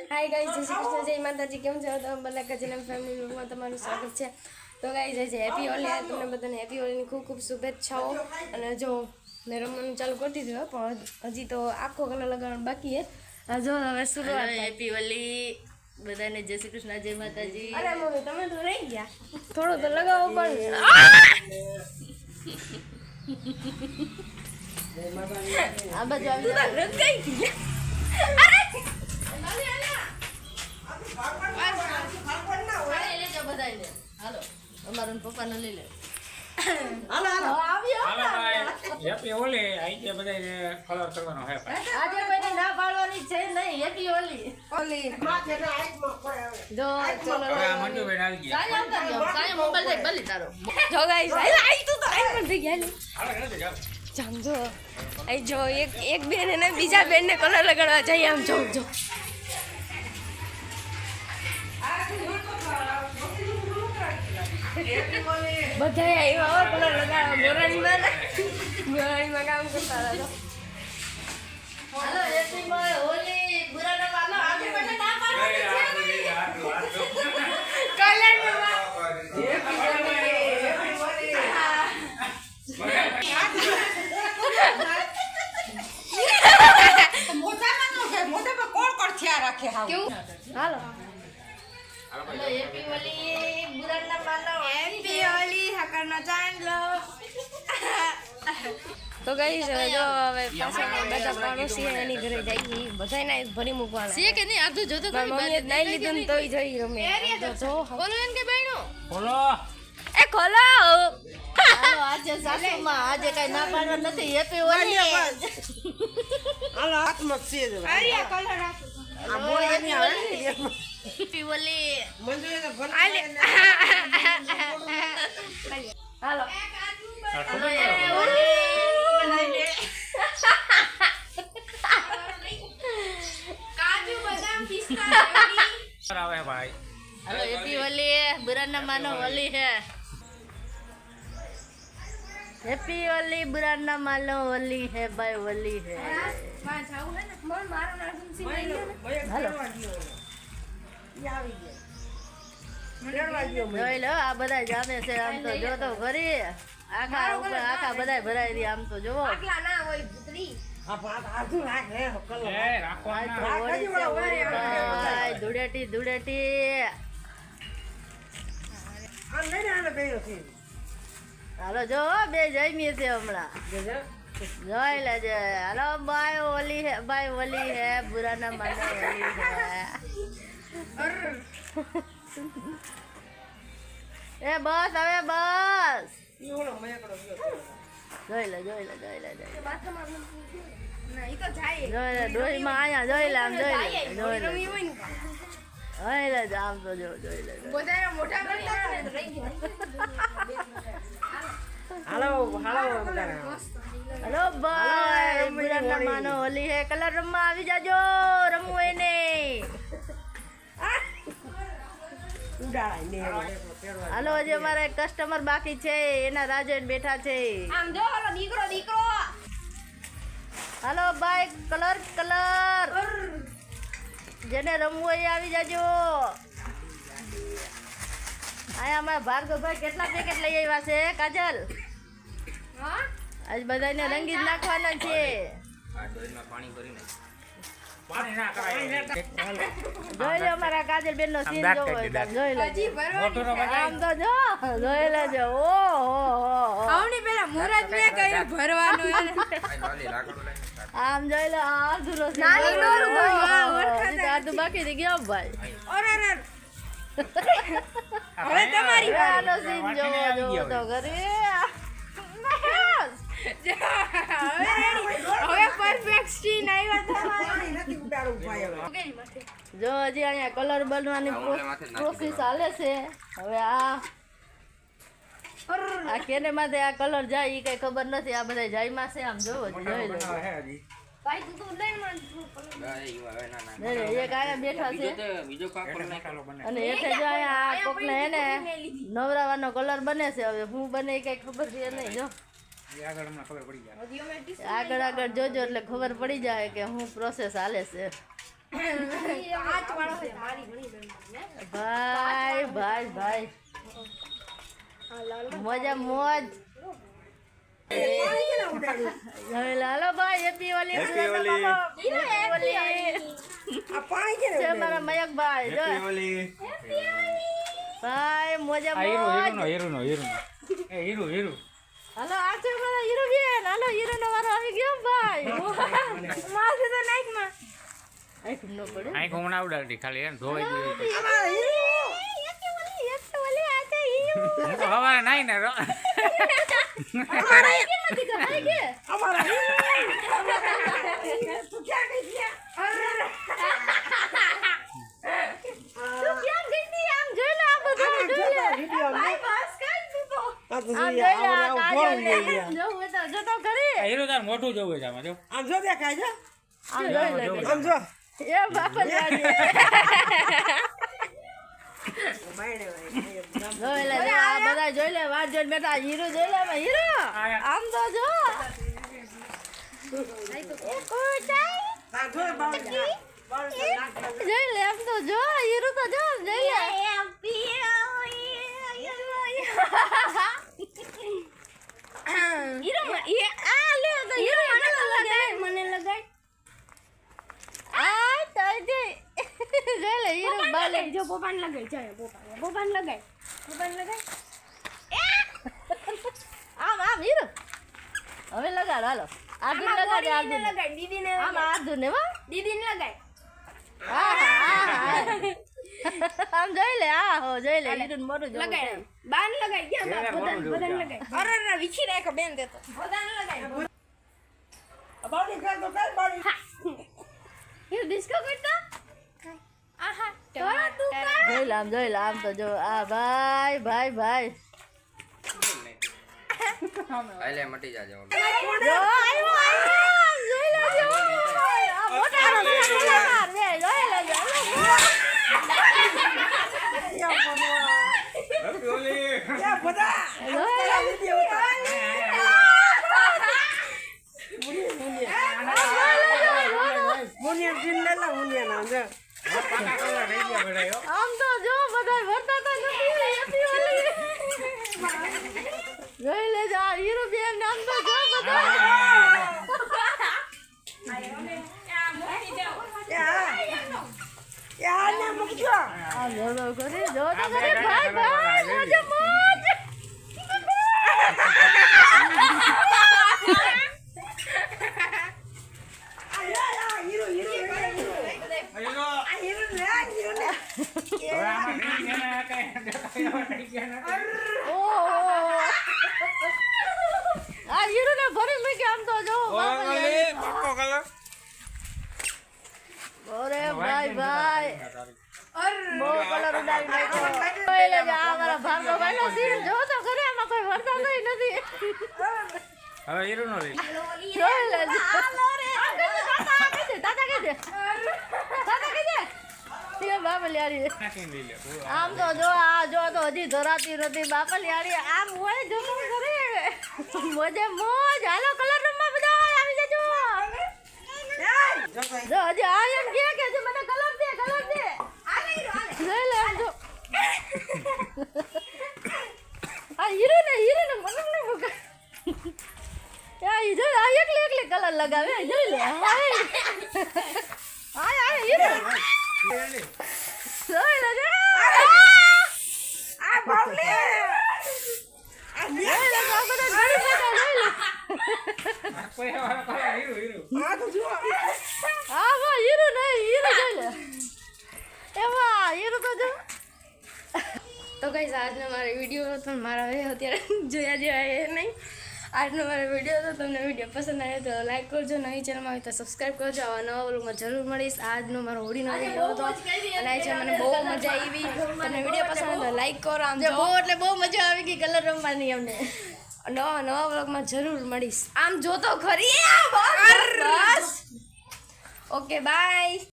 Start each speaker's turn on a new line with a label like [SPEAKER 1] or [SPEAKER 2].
[SPEAKER 1] Hi guys, જય શ્રી કૃષ્ણ, જય માતાજી. કેમ છો તમે બધા? કજનમ ફેમિલી વ્લોગમાં તમારું સ્વાગત છે. તો ગાઈસ, જય હેપી હોલી. તમને બધાને હેપી હોલીની ખૂબ ખૂબ શુભેચ્છાઓ. અને જો મેં રમવાનું ચાલુ કરી દીધું, પણ હજી તો આખો કલર લગાવવાનો બાકી છે. જો હવે શરૂઆત.
[SPEAKER 2] હેપી હોલી બધાને, જય શ્રી કૃષ્ણ, જય માતાજી.
[SPEAKER 1] અરે મમ્મી, તમે તો રહી ગયા, થોડો તો લગાવો પણ.
[SPEAKER 2] આ બાજુ આવી હાલો, અમારા પપ્પાને લઈ લે.
[SPEAKER 3] હેપી હોલી આઈ ગયા બધાને કલર કરવાનો હે
[SPEAKER 2] આજે કોઈને ના પાડવાની છે નહીં. હેપી હોલી જો ચલો
[SPEAKER 3] મંજુબેન આવી ગયા
[SPEAKER 2] કાય આવતા રહ્યો. કાય મોબાઈલ દે બલી તારો.
[SPEAKER 1] જો ગાઈસ, આઈ તું તો આઈ પણ થઈ ગયા.
[SPEAKER 3] હાલો જાવ
[SPEAKER 1] સમજો અહીં જો એક બેન એને બીજા બેન ને કલર લગાડવા જઈએ. આમ જો જો બધા આવ્યા કલર લગાડવા. મોરાણીમાં કામ કરતા હતા.
[SPEAKER 2] હાલો હેપી હોલી. બુરા ના પાડો. આજે મને ના પાડવાની
[SPEAKER 1] હાલો
[SPEAKER 2] હાલો હેપી હોલી. બુરા ના પાડો.
[SPEAKER 1] હેપી હોલી હકરનો ચાંદલો. તો ગઈ છે જો હવે પાછા બધા પાડોશી એની ઘરે જઈએ. બધાને ભરી મૂકવાના
[SPEAKER 2] છે કે નહીં? આધું જોતો તો
[SPEAKER 1] મમ્મીએ નહીં લીધું ને તોય જઈ રમે. તો જો
[SPEAKER 2] બોલો એમ કે બહેનો
[SPEAKER 3] બોલો
[SPEAKER 1] એ ખોલો.
[SPEAKER 2] હાલો આજે સાસુમાં આજે કઈ ના પાડવા નથી. હેપી હોલી.
[SPEAKER 1] અરિયા કલર રાખો.
[SPEAKER 2] હેપી હોલી.
[SPEAKER 1] હાલો
[SPEAKER 2] હાલો હેપી હોલી.
[SPEAKER 1] કાજુ બદામ પિસ્તા
[SPEAKER 3] આવે ભાઈ
[SPEAKER 2] હાલો હેપી હોલી. બુરા ના માનો હોલી હે. હેપી હોલી. બુરા ના માનો હોલી હે ભાઈ. હોલી હે. જોઈ લો આ બધા જામે છે. આમ તો જો તો ખરી આખા બધા ભરાઈ રહી. આમ તો જોવો ધૂળેટી ધૂળેટી. હાલો જો બે જમીએ છે હમણાં. જોઈ લેજે. હાલો ભાઈ હોલી હે. ભાઈ હોલી હે. બુરા ના માનો હોલી હે. એ બસ હવે બસ. જોઈ લે જોઈ લે જોઈ લે જોઈ લે ડોહીમાં આયા. જોઈ લે આમ જોઈ લે જોઈ લે જોઈ લે આમ તો જો જોઈ લે.
[SPEAKER 3] હાલો
[SPEAKER 2] હલો ભાઈ. બુરા ના માનો હોલી હે. કલર રમવા આવી જાજો. રમવું એને. હાલો હજી અમારે કસ્ટમર બાકી છે. એના રાહ જોઈને બેઠા છે.
[SPEAKER 1] આમ જો હાલો દીકરો દીકરો.
[SPEAKER 2] હાલો ભાઈ કલર કલર. જેને રમવું હોય એ આવી જાજો. અહીંયા અમારા ભાર્ગવભાઈ કેટલા પેકેટ લઈ આવ્યા છે કાજલ? આજ બધાને રંગી જ નાખવાના છે. જોઈ લો અમારા કાજલ બેન નો સીન જોવો. જોઈ લો આમ તો જો જોઈ લેજો. આમ જોઈ લો. અધૂરો અડધું બાકી થઈ ગયો ભાઈ.
[SPEAKER 1] હવે તમારી
[SPEAKER 2] આનો સીન જોવો જોવો તો કરી.
[SPEAKER 1] હવે પરફેક્ટ સીન આવ્યો.
[SPEAKER 2] જો હજી અહીંયા કલર બનવાની પ્રોસેસ ચાલે છે. હવે આ કેને માથે આ કલર જાય એ કઈ ખબર નથી. આ બધા જાયમાં છે. આમ જોવો જોઈ લો. એક આયા બેઠા છે અને હેઠે જો અહીંયા આ કોકને એને નવરાવાનો કલર બને છે. હવે હું બને એ કઈ ખબર છે નહીં. જો આગળ આગળ જોજો એટલે ખબર પડી જાય કે હું પ્રોસેસ હાલે છે.
[SPEAKER 1] છે મારી ઘણી બહેન ને
[SPEAKER 2] ભાઈ ભાઈ ભાઈ
[SPEAKER 1] હા લાલ
[SPEAKER 2] મોજા મોજ હવે લાલો ભાઈ હેપી હોલી
[SPEAKER 4] હેપી હોલી
[SPEAKER 2] છે મારા મયકભાઈ જો ભાઈ મોજા મોજ હાલો આ છે મારા હીરો બેન હાલો હીરો નો વારો આવી ગયો ભાઈ માથે તો નાઈક માં આઈક નો પડે
[SPEAKER 3] આંખ હમણાં આવડાવતી ખાલી એમ ધોવાઈ ગયું હું તો હવારે નાઈ ને હીરો તાર મોટું જવું છે આમાં જો
[SPEAKER 4] આમ જો દેખાય છે
[SPEAKER 2] આમ જોઈ લે
[SPEAKER 4] આમ જો
[SPEAKER 2] એ બાપા જોઈ લે આ બધા જોઈ લે વાત જોઈ બેટા હીરો જોઈ લે હીરો આમ તો જો જોઈ લે આમ તો જો હીરો તો જો જોઈ લે
[SPEAKER 1] મને લગાય
[SPEAKER 2] આ તાજે જોઈ લે હીરો બાલે
[SPEAKER 1] જો પોપાન લગાય જાય પોપાન લગાય
[SPEAKER 2] આમ આમ હીરો હવે લગાડ હાલો આદુ લગાડ આદુ
[SPEAKER 1] લગાય દીદીને
[SPEAKER 2] આમ આદુ ને વા
[SPEAKER 1] દીદીને લગાય
[SPEAKER 2] આમ જોઈ લે આ હો જોઈ લે હીરો મોટું જોઈ
[SPEAKER 1] લગાય બાન લગાય ક્યાં બધાને લગાય અરે વિખી નાખો બેન દેતો બધાને લગાય
[SPEAKER 4] બાડી કર તો કર બાડી
[SPEAKER 1] હીરો ડિસ્કો કરતા આહા તું
[SPEAKER 2] જોઈ લે આમ તો જો આ ભાઈ ભાઈ ભાઈ
[SPEAKER 5] આલે મટી જાજે
[SPEAKER 2] જો આયો જોઈ લે જો આ મોટા નો કલાકાર બે જોઈ લે
[SPEAKER 4] હેપી હોલી યા બધા મુનિયા જિંદલા મુનિયા નામ જો
[SPEAKER 3] પાકા કલર થઈ ગયા બધા હો
[SPEAKER 2] આમ તો જો બધા વર્તા તો નથી હેપી હોલી જોઈ લે જા હીરો બેન નામ તો જો બધા
[SPEAKER 4] યા ને મુકજો
[SPEAKER 2] આ જો કરે જો તો કરે ભાઈ ભાઈ મોજ મોજ
[SPEAKER 4] હીરો હીરો
[SPEAKER 3] હીરો
[SPEAKER 4] આ હીરો ને
[SPEAKER 3] હવે આમાં થઈ ગયા ને કઈ થઈ ગયા ને
[SPEAKER 2] ઓહો આ હીરો ને ભરી મૂકી આમ તો જો
[SPEAKER 3] પાકો કલર
[SPEAKER 2] અરે ભાઈ ભાઈ બહુ કલર ઉડાવી નાખ્યો જોઈ લેજો આ મારા ભાર્ગવ ભાઈ નો સીન જો તો ખરે આમાં કોઈ વરસાદ નથી
[SPEAKER 3] હવે હીરો નો રહી
[SPEAKER 2] જોઈ લેજો દાદા કે દે તે બાપલિયારી
[SPEAKER 3] નાખીને લઈ લે
[SPEAKER 2] આમ તો જો આ જો તો હજી ધરાતી નથી બાપલિયારી આમ હોય જો તો કરે મોજે મોજ હાલો કલર રમવા બધા આવી જજો જો હજી આ એમ કે હજી મને કલર દે લઈ લે આમ જો આ હીરો ને મને ન મુકા યા હીરો આ એકલી કલર લગાવે જોઈ લે આય હીરો જોઈ લે
[SPEAKER 4] આ બાવલે
[SPEAKER 2] જોઈ લે બાપા તો ઘડી બેઠા જોઈ લે
[SPEAKER 3] કોઈ વાળો કલર હીરો
[SPEAKER 4] આ તો જો
[SPEAKER 2] આ વા હીરો નહીં હીરો જોઈ લે એવા હીરો તો જો
[SPEAKER 1] તો ગાઈસ આજનો મારો વિડીયો હતો મારા હવે અત્યારે જોયા જેવા એ નહીં આજનો મારો વિડીયો હતો તમને વિડીયો પસંદ આવ્યો તો લાઈક કરજો નવી ચેનલમાં હોય તો સબસ્ક્રાઈબ કરજો આવા નવા વ્લોગમાં જરૂર મળીશ આજનો મારો હોળીનો વિડીયો હતો અને આજે મને બહુ મજા આવી તમને વિડીયો પસંદ આવ્યો તો લાઈક કરો આમ
[SPEAKER 2] બહુ એટલે બહુ મજા આવી ગઈ કલર રમવાની અમને
[SPEAKER 1] નવા વ્લોગમાં જરૂર મળીશ આમ જો તો ખરી બસ ઓકે બાય